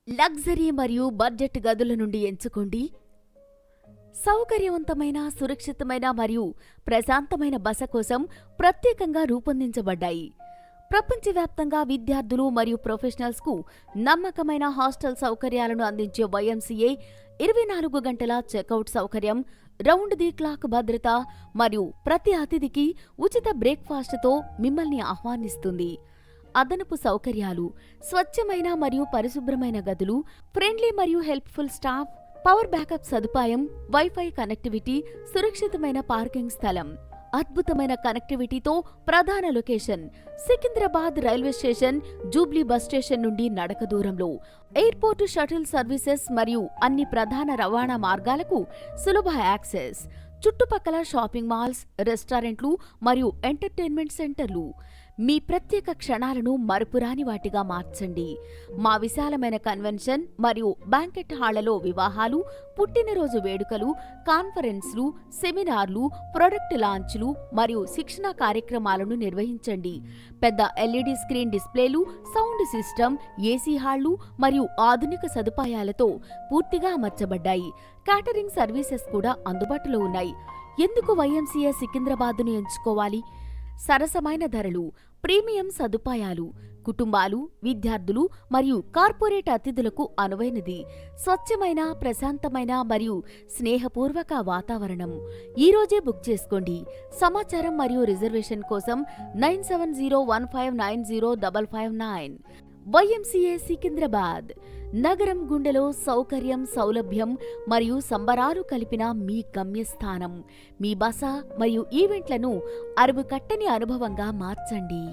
Luxury మరియు budget గదుల నుండి ఎంచుకోండి. సౌకర్యవంతమైన, సురక్షితమైన మరియు ప్రశాంతమైన బస కోసం ప్రత్యేకంగా రూపొందించబడ్డాయి. ప్రపంచవ్యాప్తంగా విద్యార్థులు మరియు ప్రొఫెషనల్స్కు నమ్మకమైన హాస్టల్ సౌకర్యాలను అందించే వైఎంసీఏ 24 గంటల చెక్అవుట్ సౌకర్యం, రౌండ్ ది క్లాక్ భద్రత మరియు ప్రతి అతిథికి ఉచిత బ్రేక్ఫాస్ట్తో మిమ్మల్ని ఆహ్వానిస్తుంది. అదనపు సౌకర్యాలు: స్వచ్ఛమైన మరియు పరిశుభ్రమైన గదులు, ఫ్రెండ్లీ మరియు హెల్ప్ఫుల్ స్టాఫ్, పవర్ బ్యాకప్ సదుపాయం, వైఫై కనెక్టివిటీ, సురక్షితమైన పార్కింగ్ స్థలం. అద్భుతమైన కనెక్టివిటీతో ప్రధాన location Secunderabad railway station, Jubilee bus station నుండి నడక దూరంలో. ఎయిర్పోర్ట్ షటిల్ సర్వీసెస్ మరియు అన్ని ప్రధాన రవాణా మార్గాలకు సులభ యాక్సెస్. చుట్టుపక్కల షాపింగ్ మాల్స్, రెస్టారెంట్లు మరియు ఎంటర్టైన్మెంట్ సెంటర్లు. మీ ప్రత్యేక క్షణాలను మరుపురాని వాటిగా మార్చండి. మా విశాలమైన కన్వెన్షన్ మరియు బ్యాంకెట్ హాళ్లలో వివాహాలు, పుట్టినరోజు వేడుకలు, కాన్ఫరెన్స్లు, సెమినార్లు, ప్రొడక్ట్ లాంచ్లు మరియు శిక్షణా కార్యక్రమాలను నిర్వహించండి. పెద్ద ఎల్ఈడీ స్క్రీన్ డిస్ప్లేలు, సౌండ్ సిస్టమ్, ఏసీ హాళ్లు మరియు ఆధునిక సదుపాయాలతో పూర్తిగా అమర్చబడ్డాయి. క్యాటరింగ్ సర్వీసెస్ కూడా అందుబాటులో ఉన్నాయి. ఎందుకు వైఎంసీఏ సికింద్రాబాద్ను ఎంచుకోవాలి? సరసమైన ధరలు, ప్రీమియం సదుపాయాలు, కుటుంబాలు, విద్యార్థులు మరియు కార్పొరేట్ అతిథులకు అనువైనది. స్వచ్ఛమైన, ప్రశాంతమైన మరియు స్నేహపూర్వక వాతావరణం. ఈరోజే బుక్ చేసుకోండి. సమాచారం మరియు రిజర్వేషన్ కోసం 9701590559. వైఎంసీఏ సికింద్రాబాద్ నగరం గుండెలో సౌకర్యం, సౌలభ్యం మరియు సంబరాలు కలిపిన మీ గమ్యస్థానం. మీ బస మరియు ఈవెంట్లను అరువు కట్టని అనుభవంగా మార్చండి.